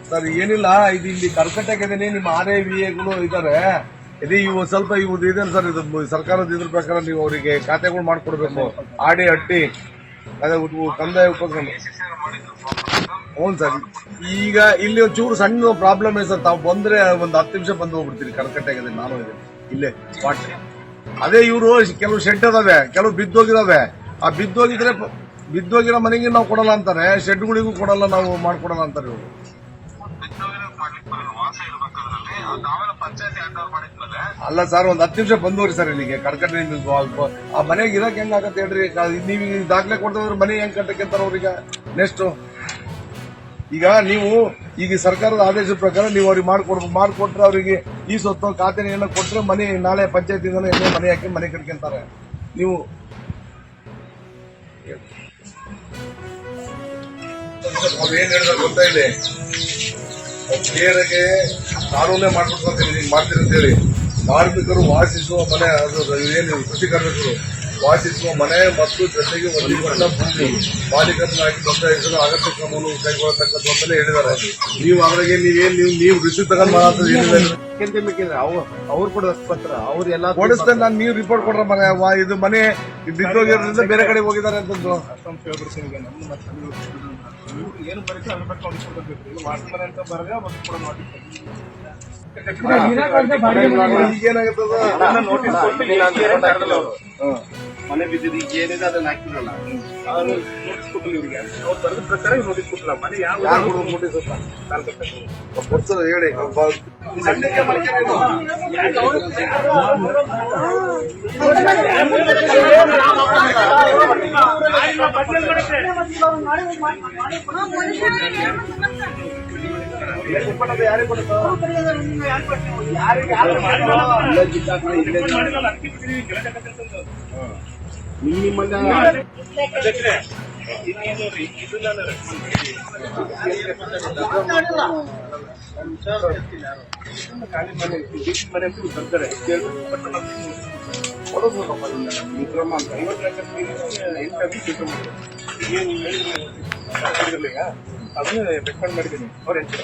Sir ಏನಿಲ್ಲ, ಇದು ಇಲ್ಲಿ ಕರ್ಕಟಕ್ಕಿದ್ದೀನಿ. ನಿಮ್ಮ RIVAಗಳು ಇದ್ದಾರೆ. ಇವು ಸ್ವಲ್ಪ ಇವ್ದು ಇದೆ ಸರ್. ಇದು ಸರ್ಕಾರದ ಇದ್ರ ಪ್ರಕಾರ ನೀವು ಅವರಿಗೆ ಖಾತೆಗಳು ಮಾಡ್ಕೊಡ್ಬೇಕು. ಆಡಿ ಹಟ್ಟಿ ಅದೇ ಕಂದಾಯ ಉಪಕ್ರಮ. ಹ್ಞೂ ಸರ್. ಈಗ ಇಲ್ಲಿ ಒಂಚೂರು ಸಣ್ಣ ಪ್ರಾಬ್ಲಮ್ ಇದೆ ಸರ್. ತಾವು ಬಂದ್ರೆ ಒಂದು 10 ನಿಮಿಷ ಬಂದು ಹೋಗ್ಬಿಡ್ತೀರಿ. ಕರ್ಕಟಕ್ಕಿದೆ, ನಾನು ಇದೆ ಇಲ್ಲೇ ಸ್ಪಾಟ್. ಅದೇ ಇವರು ಕೆಲವು ಶೆಡ್ ಅದಾವೆ, ಕೆಲವು ಬಿದ್ದೋಗಿದಾವೆ. ಆ ಬಿದ್ದೋಗಿರೋ ಮನೆಗೆ ನಾವು ಕೊಡಲ್ಲ ಅಂತಾರೆ, ಶೆಡ್ಗಳಿಗೂ ಕೊಡಲ್ಲ, ನಾವು ಮಾಡ್ಕೊಡಲ್ಲ ಅಂತಾರೆ ಇವರು. ಅಲ್ಲ ಸರ್, ಒಂದು 10 ನಿಮಿಷ ಬಂದೋರಿ ಸರ್ ಇಲ್ಲಿಗೆ ಕರ್ಕಟೆ. ಆ ಮನೆಗೆ ಇರಕ್ ಹೆಂಗಾಗತ್ತೆ ಹೇಳ್ರಿ? ನೀವು ದಾಖಲೆ ಕೊಡ್ತಾರೆ ಮನೆ ಹೆಂಗ್ ಕಟ್ಟಕ್ಕೆಂತಾರ ಅವ್ರಿಗೆ ನೆಕ್ಸ್ಟ್. ಈಗ ನೀವು ಈಗ ಸರ್ಕಾರದ ಆದೇಶದ ಪ್ರಕಾರ ನೀವು ಅವ್ರಿಗೆ ಮಾಡ್ಕೊಟ್ರೆ ಅವರಿಗೆ ಈ ಸ್ವತ್ತು ಖಾತೆ ಏನೋ ಕೊಟ್ರೆ ಮನೆ ನಾಳೆ ಪಂಚಾಯತಿಂದ ಎಣ್ಣೆ ಮನೆ ಹಾಕಿ ಮನೆ ಕಟ್ಕೊಂತಾರೆ. ನೀವು ಏನ್ ಹೇಳಿದ್ರೆ ಗೊತ್ತಾ ಇದೆ, ಕ್ಲಿಯರ್ಗೆ ಕಾನೂನೇ ಮಾಡ್ತೀರಿ ಅಂತ ಹೇಳಿ. ಕಾರ್ಮಿಕರು ವಾಸಿಸುವ ಮನೆ, ಅದು ಏನು ಕೃಷಿ ಕಾರ್ಮಿಕರು ವಾಸಿಸುವ ಮನೆ ಮತ್ತು ಜೊತೆಗೆ ಹೊಂದಿಕೊಂಡ ಭೂಮಿ ಮಾಲೀಕರನ್ನಾಗಿ ನೋಂದಾಯಿಸಲು ಅಗತ್ಯ ಕ್ರಮವನ್ನು ಕೈಗೊಳ್ಳತಕ್ಕದ್ದು ಅಂತಲೇ ಹೇಳಿದ್ದಾರೆ. ನೀವು ಅವರಿಗೆ ನೀವು ರಿಸೀವ್ ತಗೊಂಡ್ ಮಾಡಿದ್ರೆ ಅವ್ರು ಕೂಡ ಪತ್ರ ಅವ್ರು ಎಲ್ಲ ಕೊಡಿಸ್ತೇನೆ ನಾನು. ನೀವು ರಿಪೋರ್ಟ್ ಕೊಡ್ರ ಮನೆ ಇದು ಮನೆ ಬಿದ್ದೋಗಿರೋದ್ರಿಂದ ಬೇರೆ ಕಡೆ ಹೋಗಿದ್ದಾರೆ ಅಂತಂದ್ರು. ಏನು ಬರೀತಾರೆ ಅದ್ರ ಬಗ್ಗೆ ಹೊಡಿಸ್ಕೊಡ್ಬೇಕು. ಮಾಡ್ತಾರೆ ಅಂತ ಬರಗ ಈಗೇನಾಗುತ್ತದ ನೋಟಿಸ್ ಮನೆ ಬಿದ್ದಿದ್ದು ಈಗ ಏನಿದೆ ಅದನ್ನ ಹಾಕಿದ್ರಲ್ಲ, ನೋಟಿಸ್ ಕೊಟ್ಟಿಲ್ಲ ಇವರಿಗೆ. ಅವ್ರು ಬರೆದ ಪ್ರಕಾರ ನೋಟಿಸ್ ಕೊಟ್ಟಿಲ್ಲ. ಮನೆ ಯಾವ ನೋಟಿಸ್ ಕೊಡ್ತಾರೆ ಹೇಳಿ. ಯಾರಿಗೆ ಖಾಲಿ ಮನೆ ಮನೆ ಬರ್ತಾರೆ ಕೊಡೋದಪ್ಪ. ವಿಕ್ರಮ ಅಂತ 50 ಲಕ್ಷ ಏನು ಅದನ್ನೇ ರೆಕಮೆಂಡ್ ಮಾಡಿದ್ದೀನಿ. ಅವ್ರು ಎಂಟು